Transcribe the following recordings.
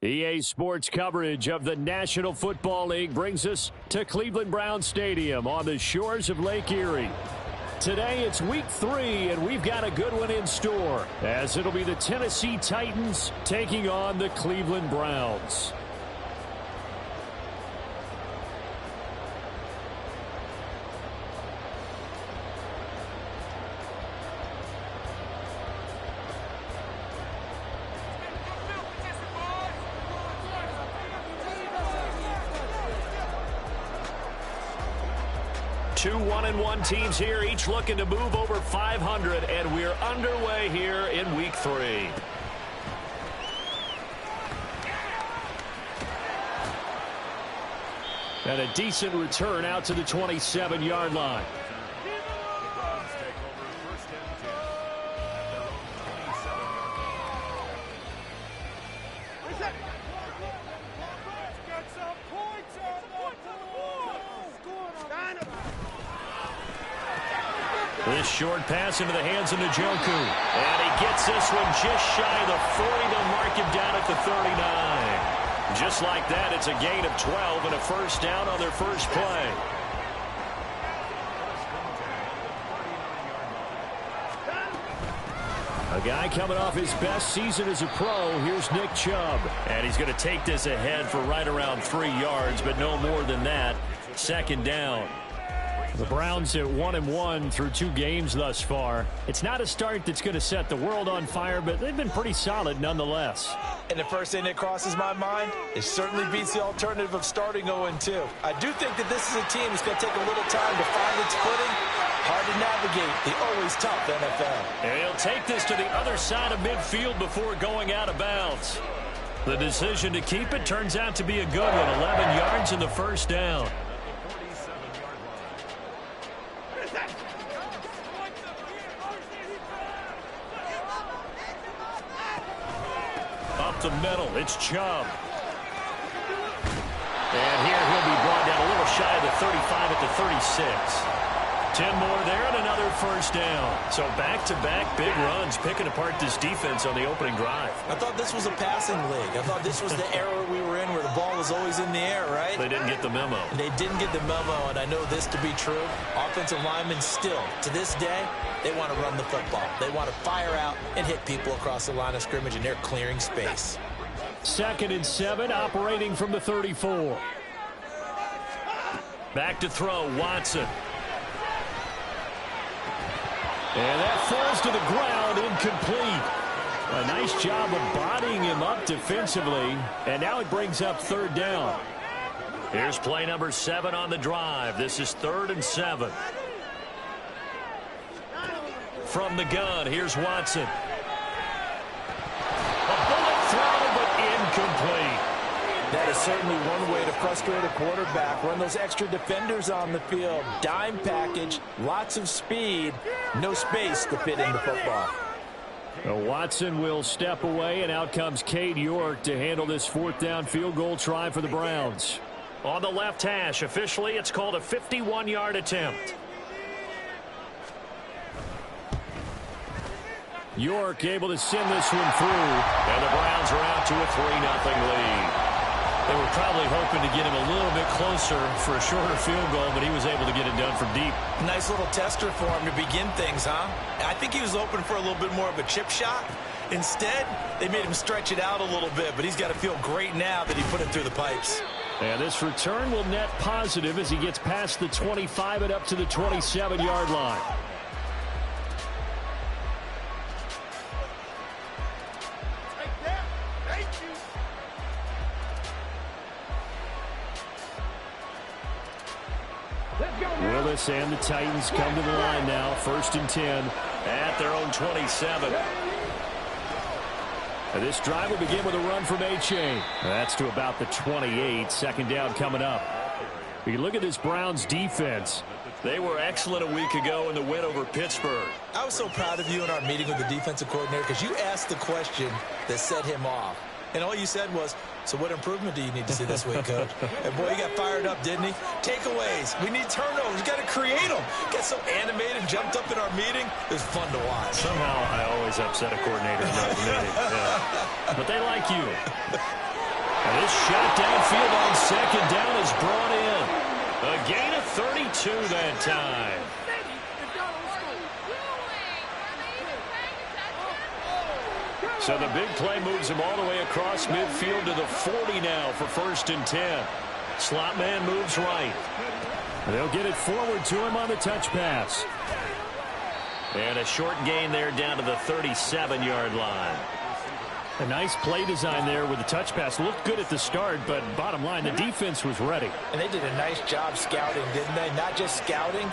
EA Sports coverage of the National Football League brings us to Cleveland Browns Stadium on the shores of Lake Erie. Today it's week 3, and we've got a good one in store, as it'll be the Tennessee Titans taking on the Cleveland Browns. Two 1-1 teams here, each looking to move over 500, and we're underway here in week 3. And a decent return out to the 27-yard line. This short pass into the hands of Njoku. And he gets this one just shy of the 40 to mark him down at the 39. Just like that, it's a gain of 12 and a first down on their first play. A guy coming off his best season as a pro. Here's Nick Chubb. And he's going to take this ahead for right around 3 yards, but no more than that. Second down. The Browns at 1-1 through 2 games thus far. It's not a start that's going to set the world on fire, but they've been pretty solid nonetheless. And the first thing that crosses my mind, it certainly beats the alternative of starting 0-2. I do think that this is a team that's going to take a little time to find its footing. Hard to navigate the always tough NFL. And he'll take this to the other side of midfield before going out of bounds. The decision to keep it turns out to be a good one. 11 yards in the first down. Up the middle, it's Chubb. And here he'll be brought down a little shy of the 35 at the 36. 10 more there and another first down. So back-to-back big runs picking apart this defense on the opening drive. I thought this was a passing league. I thought this was the era we were in where the ball was always in the air, right? They didn't get the memo. They didn't get the memo, and I know this to be true. Offensive linemen still, to this day, they want to run the football. They want to fire out and hit people across the line of scrimmage, and they're clearing space. 2nd and 7, operating from the 34. Back to throw, Watson. And that falls to the ground, incomplete. A nice job of bodying him up defensively. And now it brings up 3rd down. Here's play number 7 on the drive. This is 3rd and 7. From the gun, here's Watson. A bullet throw, but incomplete. That is certainly one way to frustrate a quarterback. Run those extra defenders on the field. Dime package, lots of speed, no space to fit in the football. Well, Watson will step away, and out comes Cade York to handle this 4th down field goal try for the Browns. On the left hash, officially it's called a 51-yard attempt. York able to send this one through, and the Browns are out to a 3-0 lead. They were probably hoping to get him a little bit closer for a shorter field goal, but he was able to get it done from deep. Nice little tester for him to begin things, huh? I think he was hoping for a little bit more of a chip shot. Instead, they made him stretch it out a little bit, but he's got to feel great now that he put it through the pipes. And this return will net positive as he gets past the 25 and up to the 27-yard line. Willis and the Titans come to the line now. 1st and 10 at their own 27. And this drive will begin with a run from A-Chain. That's to about the 28. 2nd down coming up. We can look at this Browns defense. They were excellent a week ago in the win over Pittsburgh. I was so proud of you in our meeting with the defensive coordinator because you asked the question that set him off. And all you said was, so what improvement do you need to see this week, Coach? And boy, he got fired up, didn't he? Takeaways. We need turnovers. We've got to create them. Got so animated and jumped up in our meeting. It was fun to watch. Somehow I always upset a coordinator in that meeting. Yeah. But they like you. And this shot downfield on second down is brought in. A gain of 32 that time. So the big play moves him all the way across midfield to the 40 now for 1st and 10. Slot man moves right. They'll get it forward to him on the touch pass. And a short gain there down to the 37-yard line. A nice play design there with the touch pass. Looked good at the start, but bottom line, the defense was ready. And they did a nice job scouting, didn't they? Not just scouting,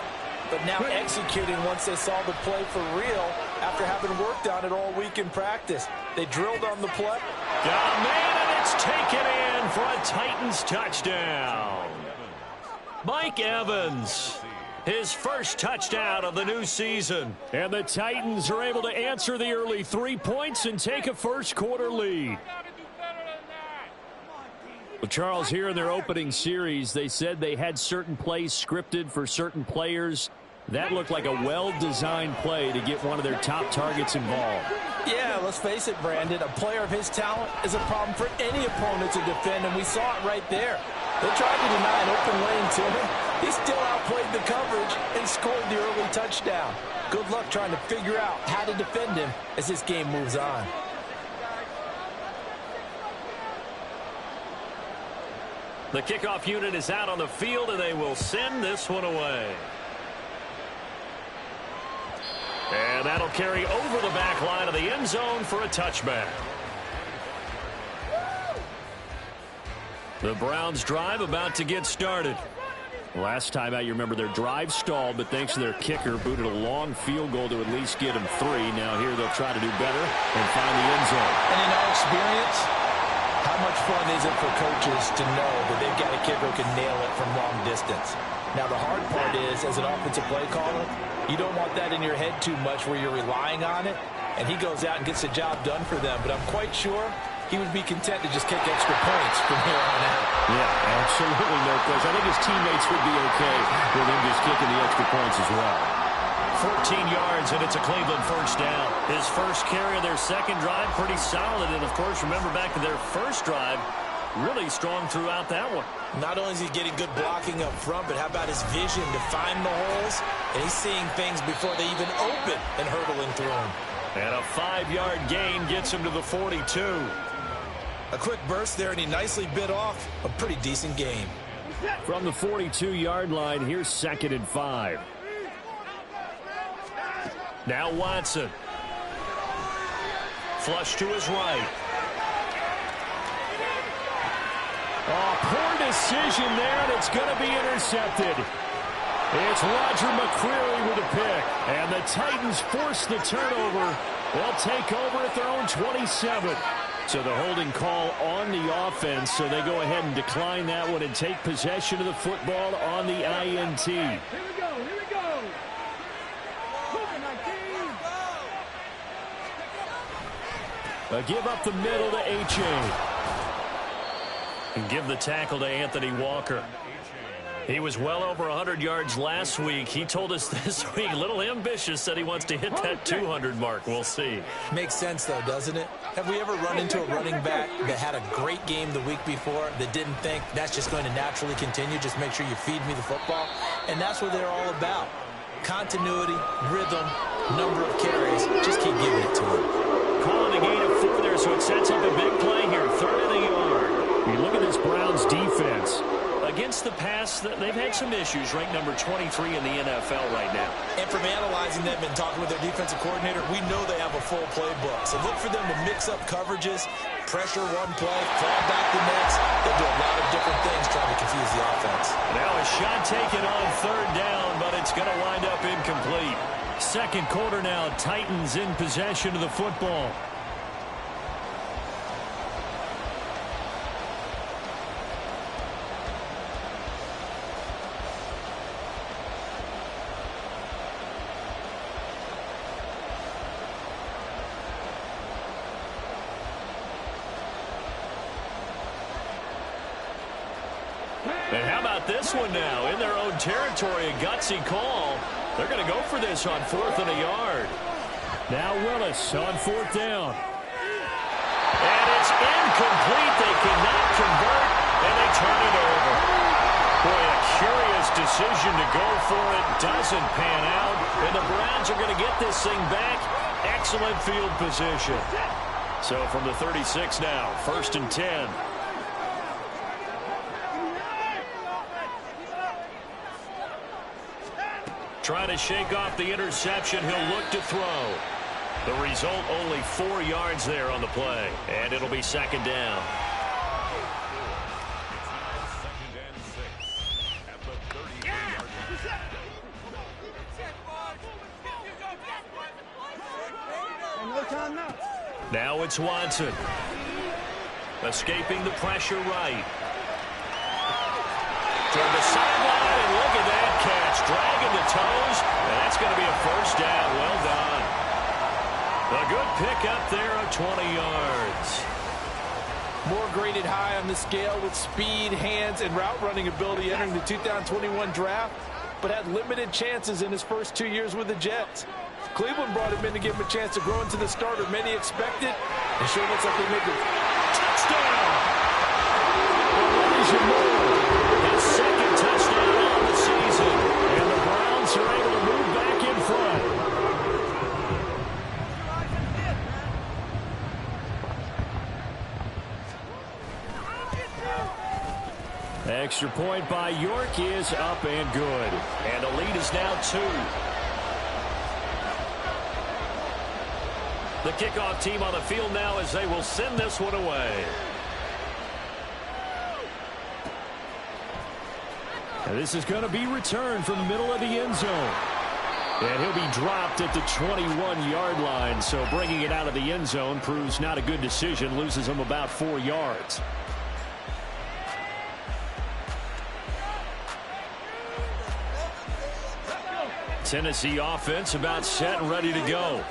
but now executing once they saw the play for real after having worked on it all week in practice. They drilled on the play. Got a man, and it's taken in for a Titans touchdown. Mike Evans, his first touchdown of the new season. And the Titans are able to answer the early 3 points and take a first-quarter lead. Well, Charles, here in their opening series, they said they had certain plays scripted for certain players. That looked like a well-designed play to get one of their top targets involved. Yeah, let's face it, Brandon. A player of his talent is a problem for any opponent to defend, and we saw it right there. They tried to deny an open lane to him. He still outplayed the coverage and scored the early touchdown. Good luck trying to figure out how to defend him as this game moves on. The kickoff unit is out on the field, and they will send this one away. And that'll carry over the back line of the end zone for a touchback. The Browns drive about to get started. Last time out, you remember their drive stalled, but thanks to their kicker, booted a long field goal to at least get them 3. Now here they'll try to do better and find the end zone. And in our experience, how much fun is it for coaches to know that they've got a kicker who can nail it from long distance? Now the hard part is, as an offensive play caller, you don't want that in your head too much where you're relying on it, and he goes out and gets the job done for them. But I'm quite sure he would be content to just kick extra points from here on out. Yeah, absolutely no question. I think his teammates would be okay with him just kicking the extra points as well. 14 yards, and it's a Cleveland first down. His first carry of their second drive, pretty solid. And, of course, remember back to their first drive, really strong throughout that one. Not only is he getting good blocking up front, but how about his vision to find the holes? And he's seeing things before they even open and hurdling through them. And a 5-yard gain gets him to the 42. A quick burst there, and he nicely bit off a pretty decent gain. From the 42-yard line, here's 2nd and 5. Now Watson. Flush to his right. Oh, poor decision there, and it's going to be intercepted. It's Roger McCreary with a pick. And the Titans force the turnover. They'll take over at their own 27. So the holding call on the offense, so they go ahead and decline that one and take possession of the football on the INT. Here we go. A give up the middle to H.A. And give the tackle to Anthony Walker. He was well over 100 yards last week. He told us this week, a little ambitious, said he wants to hit that 200 mark. We'll see. Makes sense, though, doesn't it? Have we ever run into a running back that had a great game the week before that didn't think that's just going to naturally continue? Just make sure you feed me the football. And that's what they're all about. Continuity, rhythm, number of carries. Just keep giving it to him. Calling a gain of 4 there, so it sets up a big play here. 3rd and a yard. You look at this Browns defense. Against the pass, they've had some issues, ranked number 23 in the NFL right now. And from analyzing them and talking with their defensive coordinator, we know they have a full playbook. So look for them to mix up coverages, pressure one play, fall back the next. They'll do a lot of different things trying to confuse the offense. Now a shot taken on 3rd down, but it's going to wind up incomplete. 2nd quarter now, Titans in possession of the football. And how about this one now? In their own territory, a gutsy call. They're going to go for this on 4th and a yard. Now Willis on 4th down. And it's incomplete. They cannot decision to go for it doesn't pan out, and the Browns are going to get this thing back. Excellent field position. So from the 36 now, 1st and 10. Trying to shake off the interception. He'll look to throw. The result, only 4 yards there on the play. And it'll be 2nd down. Now it's Watson. Escaping the pressure right. Toward the sideline, and look at that catch. Dragging the toes, and that's going to be a 1st down. Well done. A good pickup there of 20 yards. More graded high on the scale with speed, hands, and route running ability entering the 2021 draft, but had limited chances in his first 2 years with the Jets. Cleveland brought him in to give him a chance to grow into the starter many expected, and sure looks like they make a touchdown. His 2nd touchdown on the season, and the Browns are able to move back in front. Extra point by York is up and good, and the lead is now 2. The kickoff team on the field now as they will send this one away. And this is going to be returned from the middle of the end zone. And he'll be dropped at the 21-yard line. So bringing it out of the end zone proves not a good decision. Loses him about 4 yards. Tennessee offense about set and ready to go.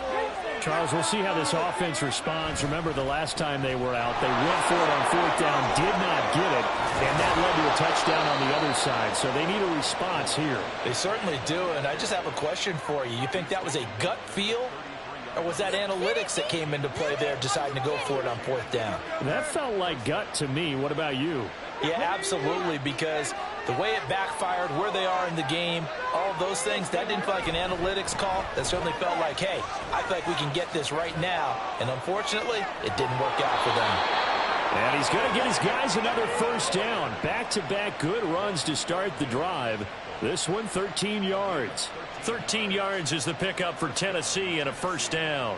Charles, we'll see how this offense responds. Remember the last time they were out, they went for it on 4th down, did not get it, and that led to a touchdown on the other side. So they need a response here. They certainly do, and I just have a question for you. You think that was a gut feel, or was that analytics that came into play there deciding to go for it on 4th down? That felt like gut to me. What about you? Yeah, absolutely, because the way it backfired, where they are in the game, all those things, that didn't feel like an analytics call. That certainly felt like, hey, I feel like we can get this right now. And unfortunately, it didn't work out for them. And he's going to get his guys another 1st down. Back-to-back good runs to start the drive. This one, 13 yards. 13 yards is the pickup for Tennessee and a 1st down.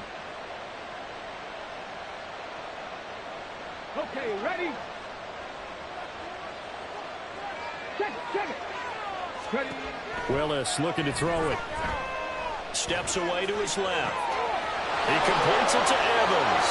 Okay, ready? Ready. Willis looking to throw it. Steps away to his left. He completes it to Evans.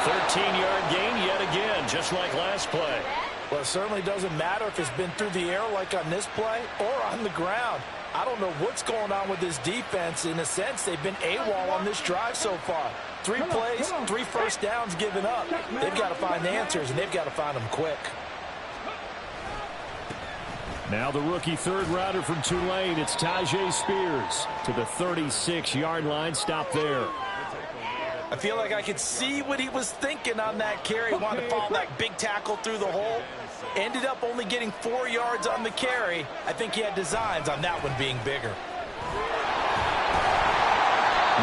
13-yard gain yet again, just like last play. Well, it certainly doesn't matter if it's been through the air like on this play or on the ground. I don't know what's going on with this defense. In a sense, they've been AWOL on this drive so far. 3 plays, 3 1st downs given up. They've got to find answers, and they've got to find them quick. Now the rookie 3rd rounder from Tulane, it's Tyjae Spears to the 36-yard line. Stop there. I feel like I could see what he was thinking on that carry. Wanted to follow that big tackle through the hole. Ended up only getting 4 yards on the carry. I think he had designs on that one being bigger.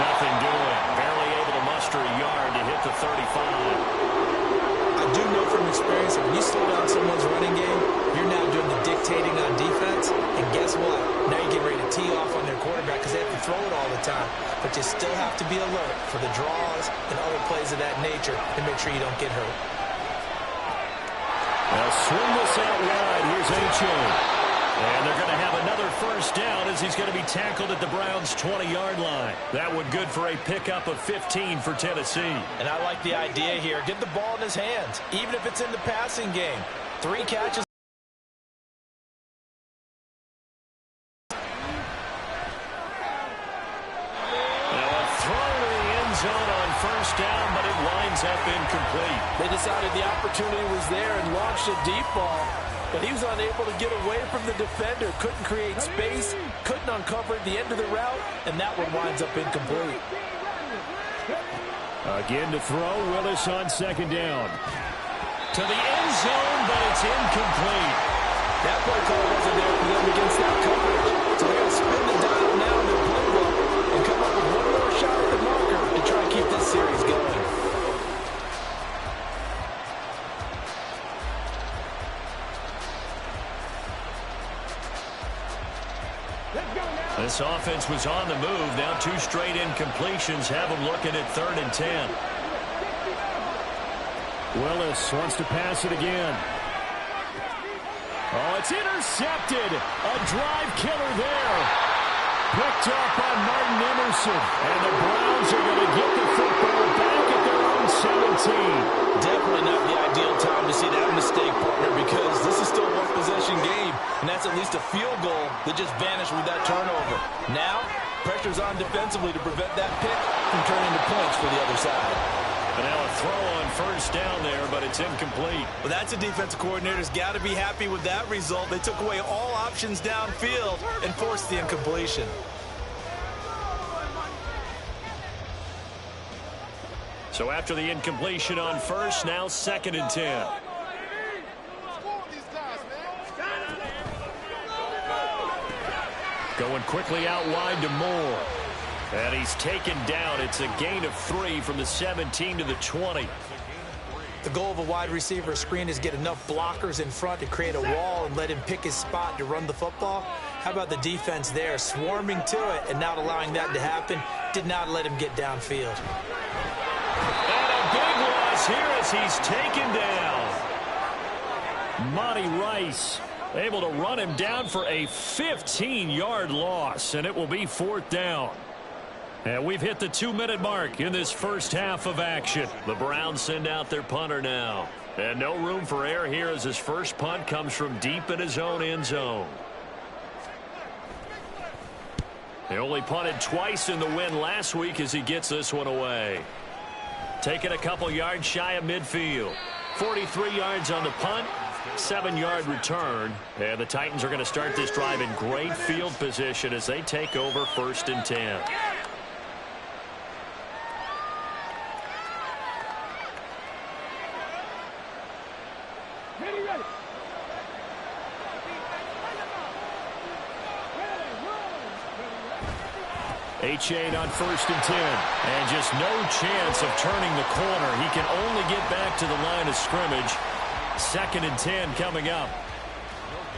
Nothing doing. Barely able to muster a yard to hit the 35. I do know from experience that when you slow down someone's running game, you're now doing the dictating on defense. And guess what? Now you get ready to tee off on their quarterback because they have to throw it all the time. But you still have to be alert for the draws and other plays of that nature to make sure you don't get hurt. They'll swing this out wide. Here's H.A. And they're going to have another 1st down as he's going to be tackled at the Browns' 20-yard line. That one good for a pickup of 15 for Tennessee. And I like the idea here. Get the ball in his hands, even if it's in the passing game. 3 catches. Down, but it winds up incomplete. They decided the opportunity was there and launched a deep ball, but he was unable to get away from the defender, couldn't create space, couldn't uncover the end of the route, and that one winds up incomplete. Again to throw, Willis on 2nd down. To the end zone, but it's incomplete. That play call wasn't there for them against that coverage. So they're going to spin the dial now in their playbook and come up with one more shot at the marker to try and keep this series going. This offense was on the move. Now 2 straight incompletions have them looking at 3rd and 10. Willis wants to pass it again. Oh, it's intercepted. A drive killer there. Picked up by Martin Emerson. And the Browns are going to get the football back at their own 17. Definitely not the ideal time to see that mistake, partner, because this is still a one-possession game, and that's at least a field goal that just vanished with that turnover. Now, pressure's on defensively to prevent that pick from turning to points for the other side. And now a throw on 1st down there, but it's incomplete. Well, that's a defensive coordinator's got to be happy with that result. They took away all options downfield and forced the incompletion. So after the incompletion on 1st, now 2nd and 10. Going quickly out wide to Moore. And he's taken down. It's a gain of 3 from the 17 to the 20. The goal of a wide receiver screen is get enough blockers in front to create a wall and let him pick his spot to run the football. How about the defense there, swarming to it and not allowing that to happen? Did not let him get downfield. And a big loss here as he's taken down. Monty Rice able to run him down for a 15-yard loss, and it will be 4th down. And we've hit the 2-minute mark in this first half of action. The Browns send out their punter now. And no room for error here as his first punt comes from deep in his own end zone. He only punted twice in the win last week as he gets this one away. Taking a couple yards shy of midfield. 43 yards on the punt. 7-yard return. And the Titans are going to start this drive in great field position as they take over 1st and 10. H8 on 1st and 10. And just no chance of turning the corner. He can only get back to the line of scrimmage. 2nd and 10 coming up.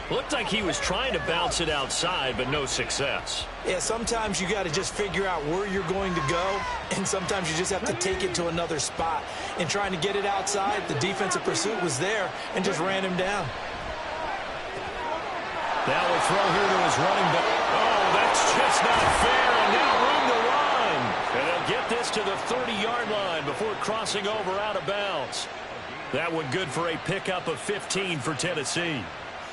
Looked like he was trying to bounce it outside, but no success. Yeah, sometimes you got to just figure out where you're going to go, and sometimes you just have to take it to another spot. In trying to get it outside, the defensive pursuit was there and just ran him down. Now a throw here to his running back. Oh, that's just not fair, and now room to run. And they'll get this to the 30-yard line before crossing over out of bounds. That one good for a pickup of 15 for Tennessee.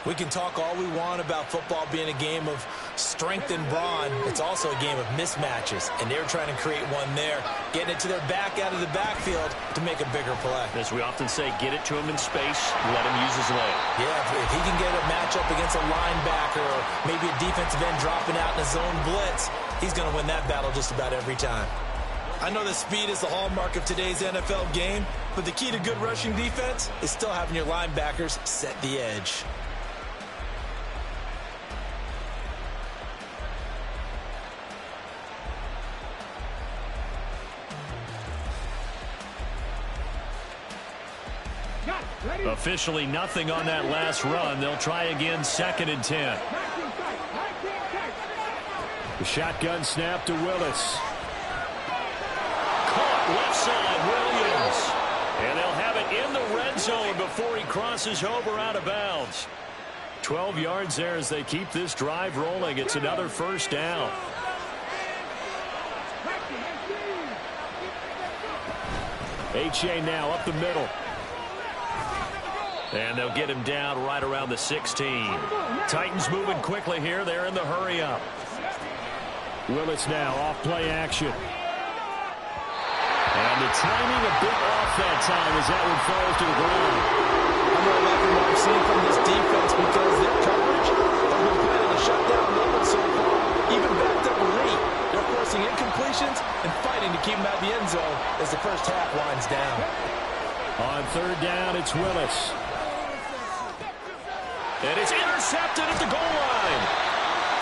We can talk all we want about football being a game of strength and brawn. It's also a game of mismatches, and they're trying to create one there, getting it to their back out of the backfield to make a bigger play. As we often say, get it to him in space, let him use his leg. Yeah, if he can get a matchup against a linebacker or maybe a defensive end dropping out in a zone blitz, he's going to win that battle just about every time. I know that speed is the hallmark of today's NFL game, but the key to good rushing defense is still having your linebackers set the edge. Officially nothing on that last run. They'll try again 2nd and 10. The shotgun snap to Willis. Caught left side, Williams. And they'll have it in the red zone before he crosses over out of bounds. 12 yards there as they keep this drive rolling. It's another 1st down. H.A. now up the middle. And they'll get him down right around the 16. Titans moving quickly here. They're in the hurry up. Willis now off play action. And the timing a bit off that time as that one falls to the ground. I'm really liking what I've seen from this defense because their coverage has been playing at a shutdown level so far, even backed up late. They're forcing incompletions and fighting to keep them out of the end zone as the first half winds down. On 3rd down, it's Willis. And it's intercepted at the goal line.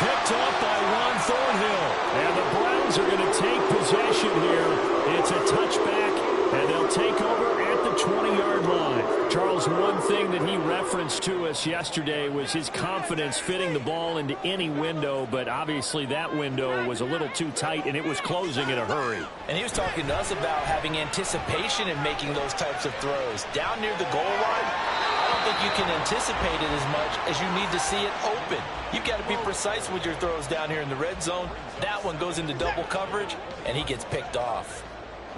Picked up by Juan Thornhill. And the Browns are going to take possession here. It's a touchback, and they'll take over at the 20-yard line. Charles, one thing that he referenced to us yesterday was his confidence fitting the ball into any window, but obviously that window was a little too tight, and it was closing in a hurry. And he was talking to us about having anticipation in making those types of throws. Down near the goal line, I don't think you can anticipate it as much as you need to see it open. You've got to be precise with your throws down here in the red zone. That one goes into double coverage, and he gets picked off.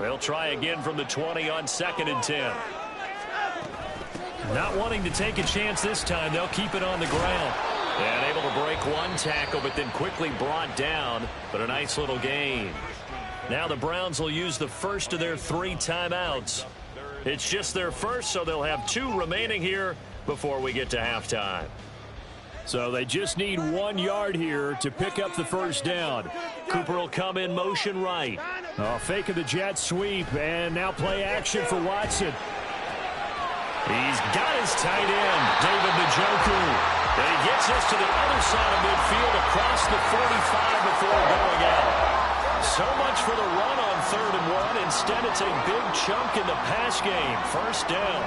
They'll try again from the 20 on 2nd and 10. Not wanting to take a chance this time, they'll keep it on the ground. And able to break one tackle, but then quickly brought down. But a nice little gain. Now the Browns will use the first of their 3 timeouts. It's just their first, so they'll have 2 remaining here before we get to halftime. So they just need 1 yard here to pick up the first down. Cooper will come in motion right. Fake of the jet sweep, and now play action for Watson. He's got his tight end, David Njoku. And he gets us to the other side of midfield across the 45 before going out. So much for the run on 3rd and 1. Instead, it's a big chunk in the pass game. First down.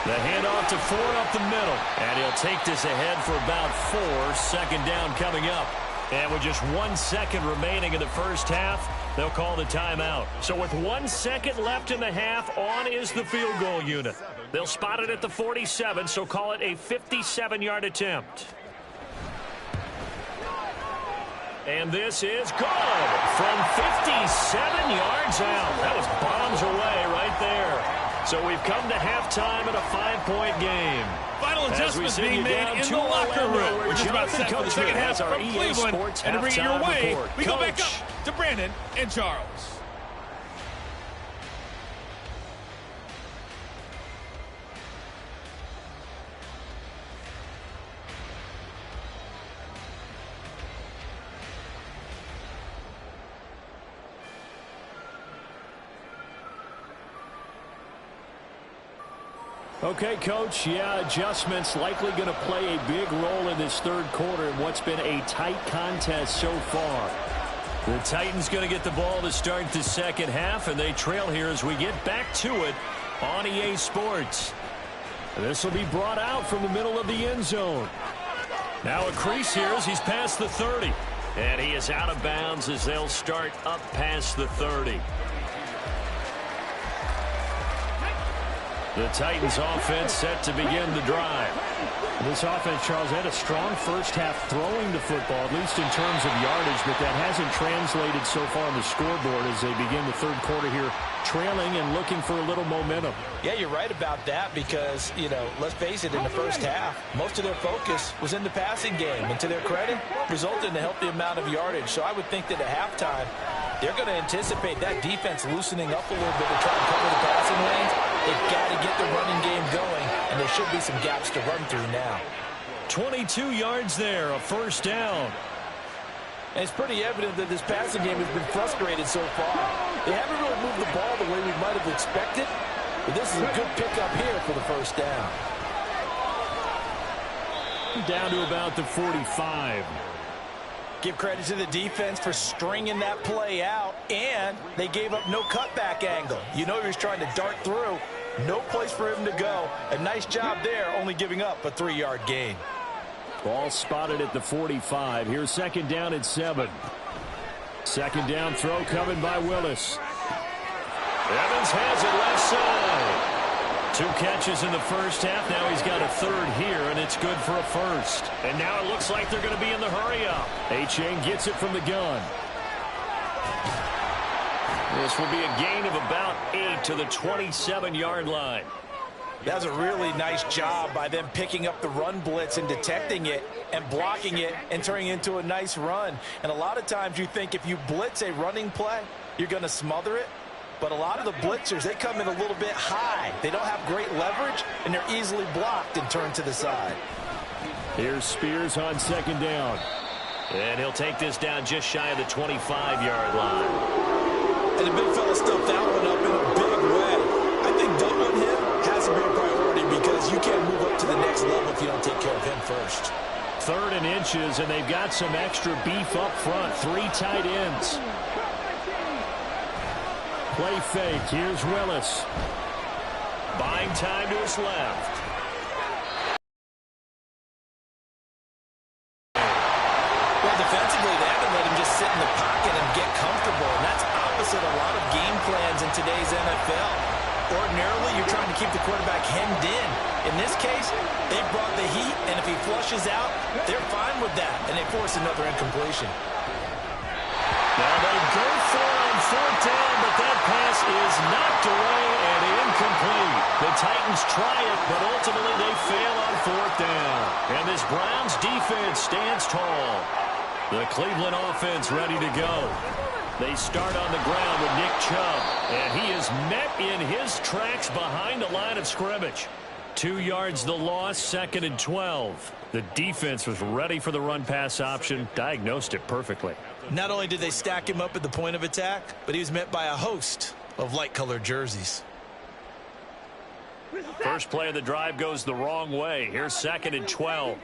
The handoff to Ford up the middle. And he'll take this ahead for about 4. 2nd down coming up. And with just 1 second remaining in the first half, they'll call the timeout. So with 1 second left in the half, on is the field goal unit. They'll spot it at the 47, so call it a 57-yard attempt. And this is good from 57 yards out. That was bombs away right there. So we've come to halftime in a 5-point game. Final adjustments being made in the locker room. We're just about set for the second half from Cleveland. And to bring it your way, we go back up to Brandon and Charles. Okay, Coach, adjustments likely going to play a big role in this 3rd quarter in what's been a tight contest so far. The Titans going to get the ball to start the second half, and they trail here as we get back to it on EA Sports. This will be brought out from the middle of the end zone. Now a crease here as he's past the 30. And he is out of bounds as they'll start up past the 30. The Titans offense set to begin the drive. This offense, Charles, had a strong first half throwing the football, at least in terms of yardage, but that hasn't translated so far on the scoreboard as they begin the 3rd quarter here, trailing and looking for a little momentum. Yeah, you're right about that because, let's face it, in the first half, most of their focus was in the passing game. And to their credit, resulted in a healthy amount of yardage. So I would think that at halftime, they're going to anticipate that defense loosening up a little bit to try and cover the passing lanes. They've got to get the running game going, and there should be some gaps to run through now. 22 yards there, a first down. And it's pretty evident that this passing game has been frustrated so far. They haven't really moved the ball the way we might have expected, but this is a good pickup here for the first down. Down to about the 45. Give credit to the defense for stringing that play out, and they gave up no cutback angle. He was trying to dart through. No place for him to go. A nice job there, only giving up a 3-yard gain. Ball spotted at the 45. Here's 2nd down and 7. 2nd down throw coming by Willis. Evans has it left side. 2 catches in the first half. Now he's got a 3rd here, and it's good for a first. And now it looks like they're going to be in the hurry-up. A-Chain gets it from the gun. This will be a gain of about 8 to the 27-yard line. That was a really nice job by them picking up the run blitz and detecting it and blocking it and turning it into a nice run. And a lot of times you think if you blitz a running play, you're going to smother it. But a lot of the blitzers, they come in a little bit high. They don't have great leverage, and they're easily blocked and turned to the side. Here's Spears on 2nd down. And he'll take this down just shy of the 25-yard line. And the big fella stuffed that one up in a big way. I think doubling him has to be a priority because you can't move up to the next level if you don't take care of him first. 3rd and inches, and they've got some extra beef up front. 3 tight ends. Play fake. Here's Willis. Buying time to his left. Well, defensively, they haven't let him just sit in the pocket and get comfortable, and that's opposite a lot of game plans in today's NFL. Ordinarily, you're trying to keep the quarterback hemmed in. In this case, they brought the heat, and if he flushes out, they're fine with that, and they force another incompletion. Now they go for it on 4th down, but that pass is knocked away and incomplete. The Titans try it, but ultimately they fail on 4th down. And this Browns defense stands tall. The Cleveland offense ready to go. They start on the ground with Nick Chubb, and he is met in his tracks behind the line of scrimmage. 2 yards the loss, 2nd and 12. The defense was ready for the run-pass option, diagnosed it perfectly. Not only did they stack him up at the point of attack, but he was met by a host of light-colored jerseys. First play of the drive goes the wrong way. Here's 2nd and 12.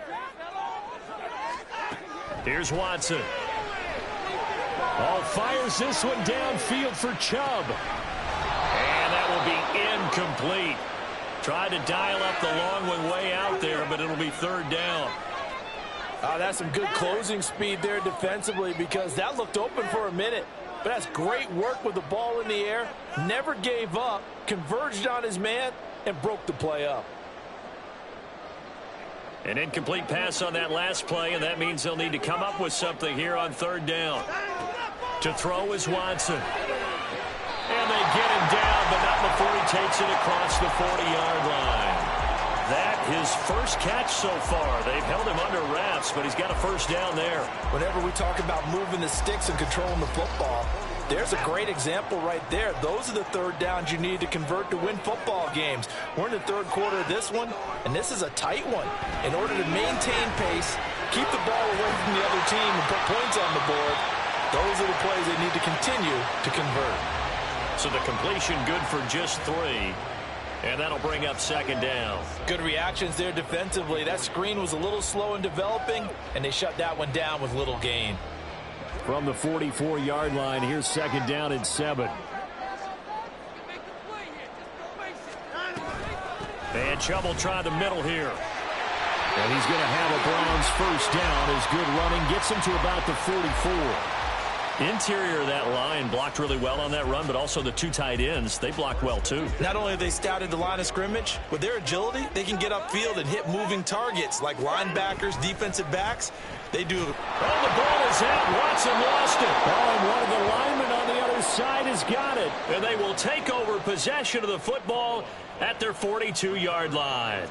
Here's Watson. Fires this one downfield for Chubb. And that will be incomplete. Tried to dial up the long one way out there, but it'll be 3rd down. That's some good closing speed there defensively because that looked open for a minute. But that's great work with the ball in the air. Never gave up, converged on his man, and broke the play up. An incomplete pass on that last play, and that means they'll need to come up with something here on 3rd down. To throw is Watson. And they get him down, but not before he takes it across the 40-yard line. That his first catch so far. They've held him under wraps, but he's got a 1st down there. Whenever we talk about moving the sticks and controlling the football, there's a great example right there. Those are the 3rd downs you need to convert to win football games. We're in the 3rd quarter of this one, and this is a tight one. In order to maintain pace, keep the ball away from the other team, and put points on the board, those are the plays they need to continue to convert. So the completion good for just 3. And that'll bring up 2nd down. Good reactions there defensively. That screen was a little slow in developing, and they shut that one down with little gain. From the 44-yard line, here's 2nd down and 7. And Chubb will try the middle here. And he's going to have a Browns 1st down. His good running gets him to about the 44. Interior of that line blocked really well on that run, but also the 2 tight ends, they blocked well too. Not only have they scouted the line of scrimmage, with their agility, they can get upfield and hit moving targets like linebackers, defensive backs. They do. Oh, the ball is out. Watson lost it. Oh, and one of the linemen on the other side has got it. And they will take over possession of the football at their 42-yard line.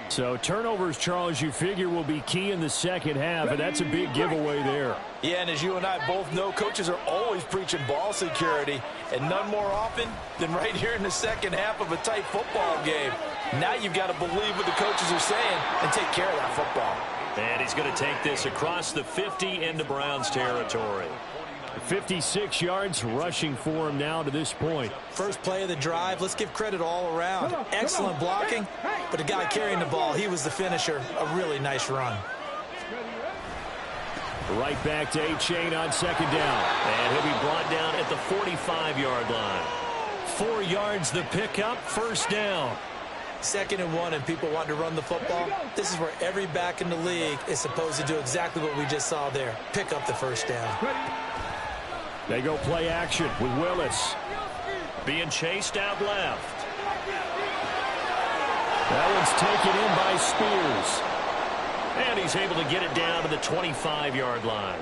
So turnovers, Charles, you figure will be key in the 2nd half, and that's a big giveaway there. Yeah, and as you and I both know, coaches are always preaching ball security, and none more often than right here in the 2nd half of a tight football game. Now you've got to believe what the coaches are saying and take care of that football. And he's going to take this across the 50 into Browns territory. 56 yards rushing for him now to this point. First play of the drive, let's give credit all around. Excellent blocking, but the guy carrying the ball, he was the finisher. A really nice run. Right back to A-Chain on 2nd down. And he'll be brought down at the 45-yard line. 4 yards the pickup, 1st down. 2nd and 1, and people want to run the football. This is where every back in the league is supposed to do exactly what we just saw there. Pick up the 1st down. They go play action with Willis. Being chased out left. That one's taken in by Spears. And he's able to get it down to the 25-yard line.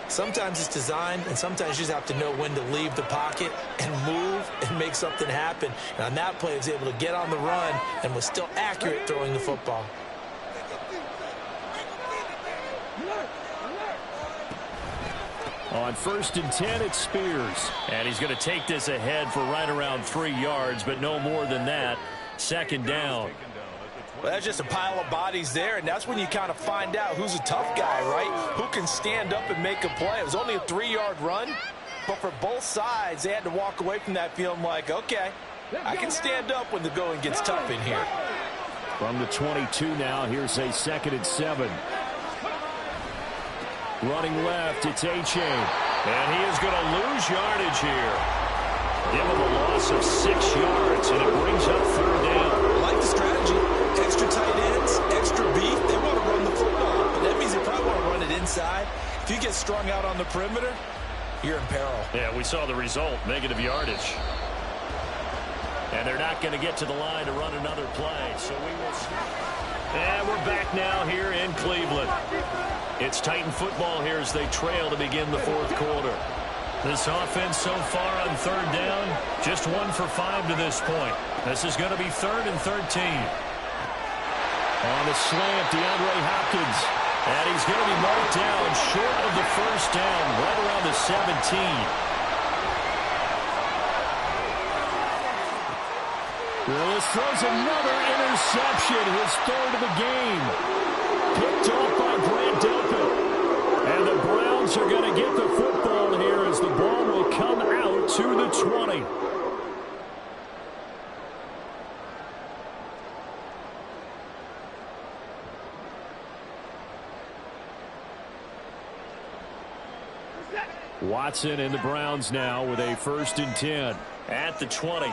Sometimes it's designed, and sometimes you just have to know when to leave the pocket and move and make something happen. And on that play, he was able to get on the run and was still accurate throwing the football. On 1st and 10, it's Spears. And he's going to take this ahead for right around 3 yards, but no more than that. 2nd down. Well, that's just a pile of bodies there, and that's when you kind of find out who's a tough guy, right? Who can stand up and make a play. It was only a 3-yard run, but for both sides, they had to walk away from that feeling like, okay, I can stand up when the going gets tough in here. From the 22 now, here's a 2nd and 7. Running left, it's A-Chain. And he is going to lose yardage here. Give him a loss of 6 yards, and it brings up 3rd down. I like the strategy. Extra tight ends, extra beef. They want to run the football, but that means they probably want to run it inside. If you get strung out on the perimeter, you're in peril. Yeah, we saw the result, negative yardage. And they're not going to get to the line to run another play, so we will see. And we're back now here in Cleveland. It's Titan football here as they trail to begin the 4th quarter. This offense so far on 3rd down, just 1 for 5 to this point. This is going to be 3rd and 13. On the slant, DeAndre Hopkins. And he's going to be marked down short of the 1st down, right around the 17. Willis throws another interception, his 3rd of the game. Picked off by Brant Delpit. And the Browns are going to get the football here as the ball will come out to the 20. Watson and the Browns now with a 1st and 10 at the 20.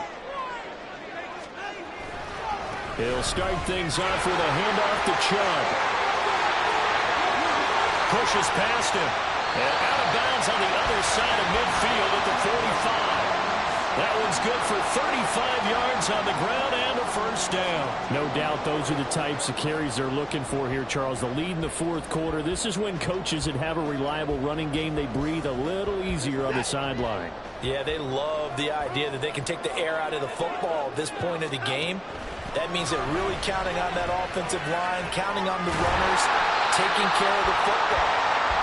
He'll start things off with a handoff to Chubb. Pushes past him. And out of bounds on the other side of midfield at the 45. That one's good for 35 yards on the ground and a 1st down. No doubt those are the types of carries they're looking for here, Charles. The lead in the 4th quarter. This is when coaches that have a reliable running game, they breathe a little easier on the sideline. Yeah, they love the idea that they can take the air out of the football at this point of the game. That means they're really counting on that offensive line, counting on the runners, taking care of the football.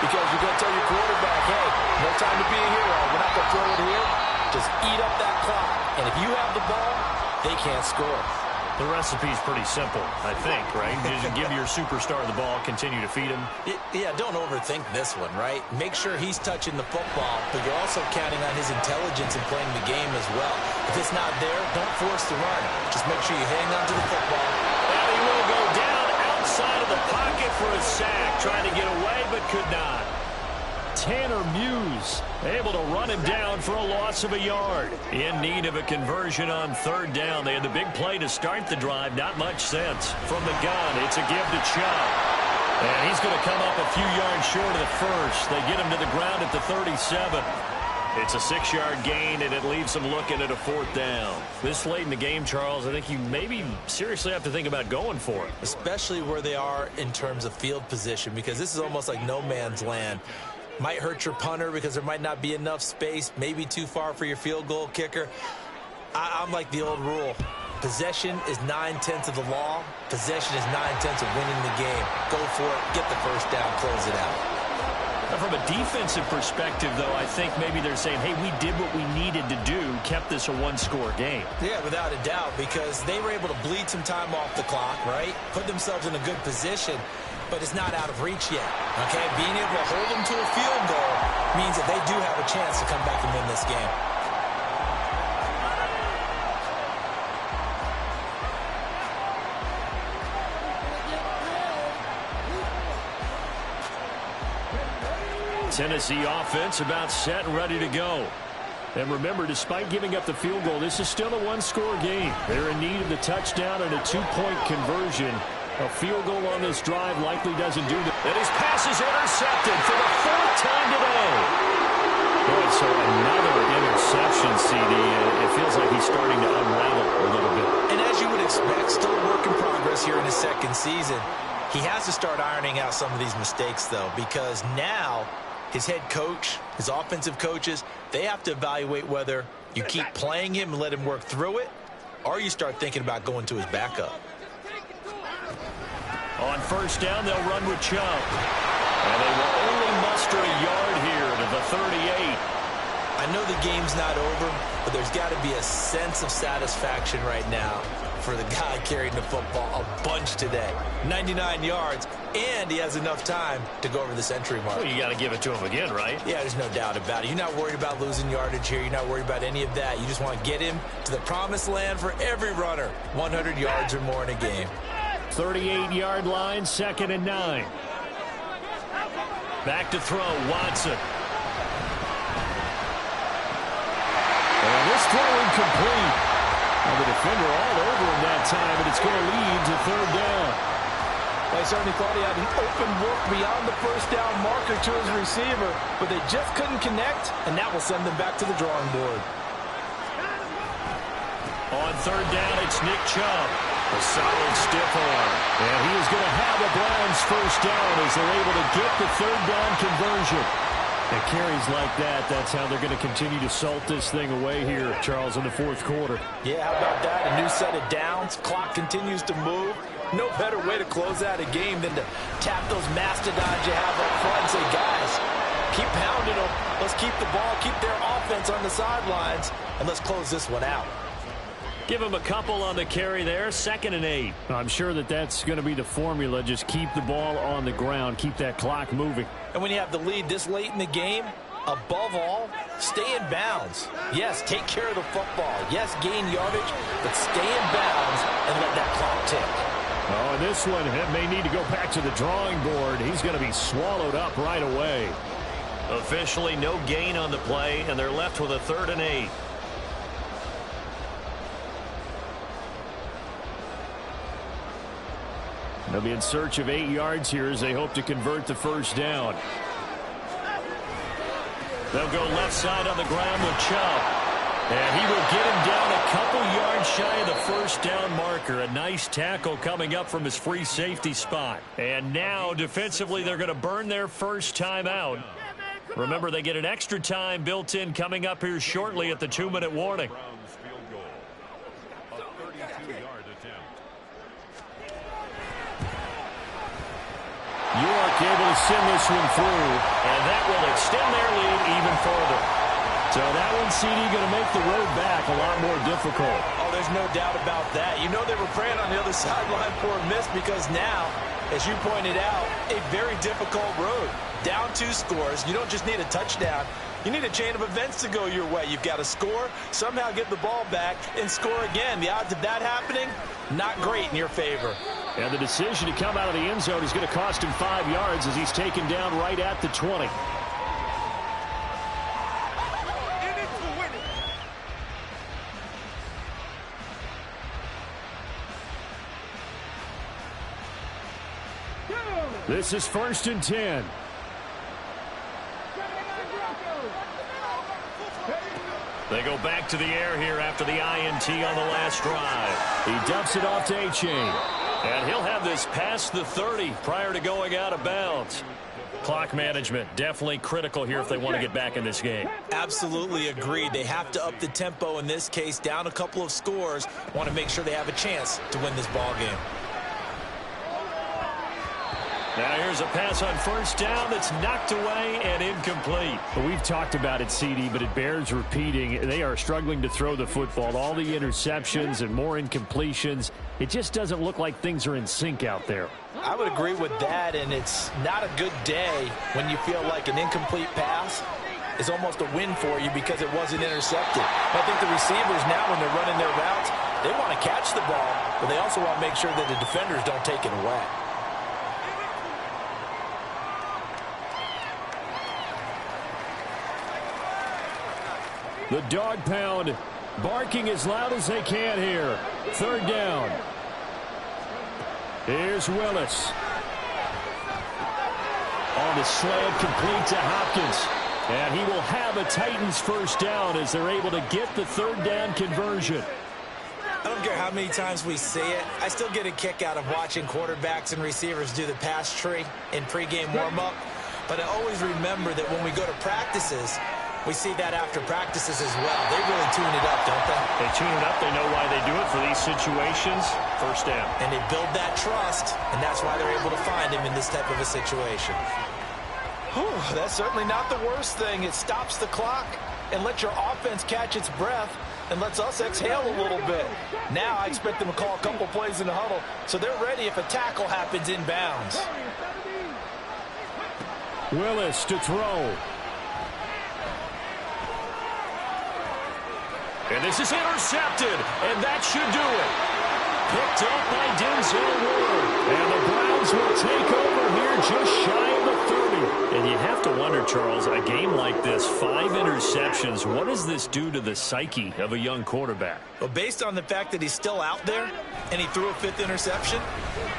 Because you're going to tell your quarterback, hey, no time to be a hero. We're not going to throw it here. Just eat up that clock. And if you have the ball, they can't score. The recipe's pretty simple, I think, right? Just give your superstar the ball, continue to feed him. Yeah, don't overthink this one, right? Make sure he's touching the football, but you're also counting on his intelligence in playing the game as well. If it's not there, don't force the run. Just make sure you hang on to the football. And he will go down outside of the pocket for a sack, trying to get away but could not. Tanner Muse able to run him down for a loss of a yard. In need of a conversion on 3rd down. They had the big play to start the drive. Not much sense. From the gun, it's a give to Chubb. And he's going to come up a few yards short of the 1st. They get him to the ground at the 37. It's a 6-yard gain, and it leaves them looking at a 4th down. This late in the game, Charles, I think you maybe seriously have to think about going for it. Especially where they are in terms of field position, because this is almost like no man's land. Might hurt your punter because there might not be enough space, maybe too far for your field goal kicker. I'm like the old rule. Possession is 9/10 of the law. Possession is 9/10 of winning the game. Go for it. Get the 1st down. Close it out. From a defensive perspective, though, I think maybe they're saying, hey, we did what we needed to do, kept this a 1-score game. Yeah, without a doubt, because they were able to bleed some time off the clock, right? Put themselves in a good position, but it's not out of reach yet, okay? Being able to hold them to a field goal means that they do have a chance to come back and win this game. Tennessee offense about set and ready to go. And remember, despite giving up the field goal, this is still a 1-score game. They're in need of the touchdown and a 2-point conversion. A field goal on this drive likely doesn't do that. And his pass is intercepted for the 4th time today. Good, so another interception, CD. It feels like he's starting to unravel a little bit. And as you would expect, still a work in progress here in his 2nd season. He has to start ironing out some of these mistakes, though, because now his head coach, his offensive coaches, they have to evaluate whether you keep playing him and let him work through it, or you start thinking about going to his backup. On 1st down, they'll run with Chubb. And they will only muster a yard here to the 38. I know the game's not over, but there's got to be a sense of satisfaction right now for the guy carrying the football a bunch today. 99 yards, and he has enough time to go over the century mark. Well, you got to give it to him again, right? Yeah, there's no doubt about it. You're not worried about losing yardage here. You're not worried about any of that. You just want to get him to the promised land for every runner. 100 yards or more in a game. 38-yard line, 2nd and 9. Back to throw, Watson. And this throw incomplete. And the defender all over him that time, and it's going to lead to 3rd down. Well, he certainly thought he had an open look beyond the first down marker to his receiver, but they just couldn't connect, and that will send them back to the drawing board. On 3rd down, it's Nick Chubb. A solid stiff arm. And he is going to have a Browns first down as they're able to get the 3rd down conversion. And carries like that, that's how they're going to continue to salt this thing away here, Charles, in the 4th quarter. Yeah, how about that? A new set of downs. Clock continues to move. No better way to close out a game than to tap those mastodons you have up front and say, guys, keep pounding them. Let's keep the ball, keep their offense on the sidelines, and let's close this one out. Give him a couple on the carry there. 2nd and 8. I'm sure that that's going to be the formula. Just keep the ball on the ground. Keep that clock moving. And when you have the lead this late in the game, above all, stay in bounds. Yes, take care of the football. Yes, gain yardage, but stay in bounds and let that clock tick. Oh, and this one may need to go back to the drawing board. He's going to be swallowed up right away. Officially no gain on the play, and they're left with a 3rd and 8. They'll be in search of 8 yards here as they hope to convert the first down. They'll go left side on the ground with Chubb. And he will get him down a couple yards shy of the first down marker. A nice tackle coming up from his free safety spot. And now, defensively, they're going to burn their first time out. Remember, they get an extra time built in coming up here shortly at the 2-minute warning. York able to send this one through. And that will extend their lead even further. So that one, CD, going to make the road back a lot more difficult. Oh, there's no doubt about that. You know they were praying on the other sideline for a miss because now, as you pointed out, a very difficult road. Down 2 scores. You don't just need a touchdown. You need a chain of events to go your way. You've got to score, somehow get the ball back, and score again. The odds of that happening, not great in your favor. And the decision to come out of the end zone is going to cost him 5 yards as he's taken down right at the 20. This is 1st and 10. They go back to the air here after the INT on the last drive. He dumps it off to A-Chain. And he'll have this past the 30 prior to going out of bounds. Clock management definitely critical here if they want to get back in this game. Absolutely agreed. They have to up the tempo in this case, down a couple of scores. Want to make sure they have a chance to win this ball game. Now here's a pass on first down that's knocked away and incomplete. Well, we've talked about it, CD, but it bears repeating. They are struggling to throw the football. All the interceptions and more incompletions. It just doesn't look like things are in sync out there. I would agree with that, and it's not a good day when you feel like an incomplete pass is almost a win for you because it wasn't intercepted. I think the receivers now, when they're running their routes, they want to catch the ball, but they also want to make sure that the defenders don't take it away. The dog pound barking as loud as they can here. 3rd down. Here's Willis. On the slant, complete to Hopkins. And he will have a Titans first down as they're able to get the 3rd down conversion. I don't care how many times we see it. I still get a kick out of watching quarterbacks and receivers do the pass tree in pregame warm-up. But I always remember that when we go to practices, we see that after practices as well. They really tune it up, don't they? They tune it up. They know why they do it for these situations. First down. And they build that trust, and that's why they're able to find him in this type of a situation. Whew, that's certainly not the worst thing. It stops the clock, and let your offense catch its breath and lets us exhale a little bit. Now I expect them to call a couple plays in the huddle so they're ready if a tackle happens inbounds. Willis to throw. And this is intercepted, and that should do it. Picked up by Denzel Ward. And the Browns will take over here just shy of the 30. And you have to wonder, Charles, a game like this, 5 interceptions, what does this do to the psyche of a young quarterback? Well, based on the fact that he's still out there and he threw a 5th interception,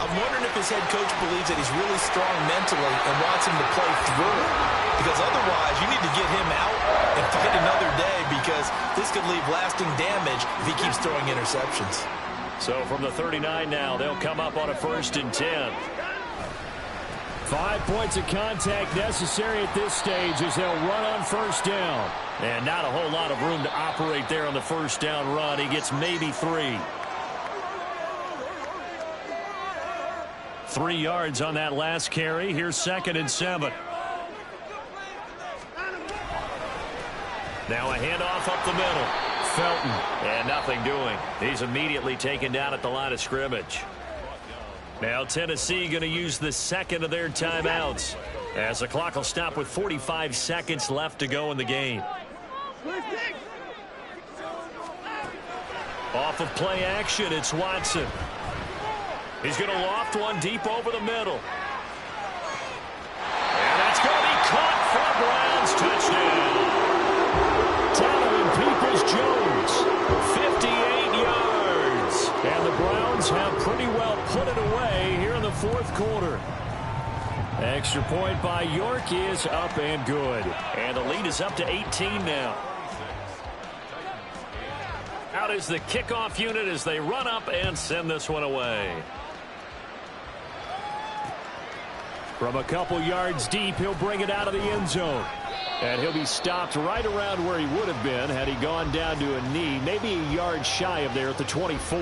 I'm wondering if his head coach believes that he's really strong mentally and wants him to play through it. Because otherwise, you need to get him out and fight another day because this could leave lasting damage if he keeps throwing interceptions. So from the 39 now, they'll come up on a 1st and 10. 5 points of contact necessary at this stage as they'll run on 1st down. And not a whole lot of room to operate there on the 1st down run. He gets maybe 3. 3 yards on that last carry. Here's 2nd and 7. Now a handoff up the middle. Felton, and nothing doing. He's immediately taken down at the line of scrimmage. Now Tennessee going to use the 2nd of their timeouts as the clock will stop with 45 seconds left to go in the game. Off of play action, it's Watson. He's going to loft one deep over the middle. And that's going to be caught for a Browns touchdown. Donovan Peoples-Jones, 58 yards. And the Browns have pretty well put it away here in the 4th quarter. Extra point by York is up and good. And the lead is up to 18 now. Out is the kickoff unit as they run up and send this one away. From a couple yards deep, he'll bring it out of the end zone. And he'll be stopped right around where he would have been had he gone down to a knee, maybe a yard shy of there at the 24.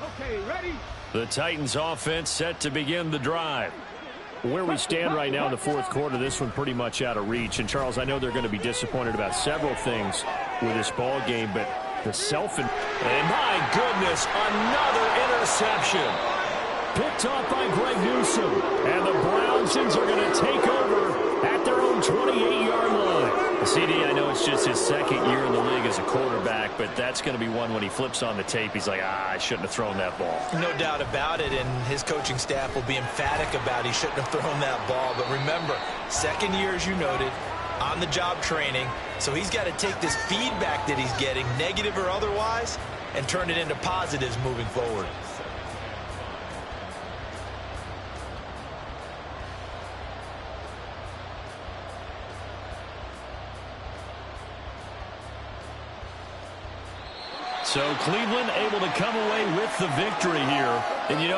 Okay, ready? The Titans offense set to begin the drive. Where we stand right now in the 4th quarter, this one pretty much out of reach. And, Charles, I know they're going to be disappointed about several things with this ball game, but the and my goodness, another interception. Picked off by Greg Newsome. And the Browns are going to take over at their own 28-yard line. CD, I know it's just his 2nd year in the league as a quarterback, but that's going to be one when he flips on the tape. He's like, I shouldn't have thrown that ball. No doubt about it, and his coaching staff will be emphatic about he shouldn't have thrown that ball. But remember, 2nd year, as you noted, on-the-job training. So he's got to take this feedback that he's getting, negative or otherwise, and turn it into positives moving forward. So Cleveland able to come away with the victory here. And, you know,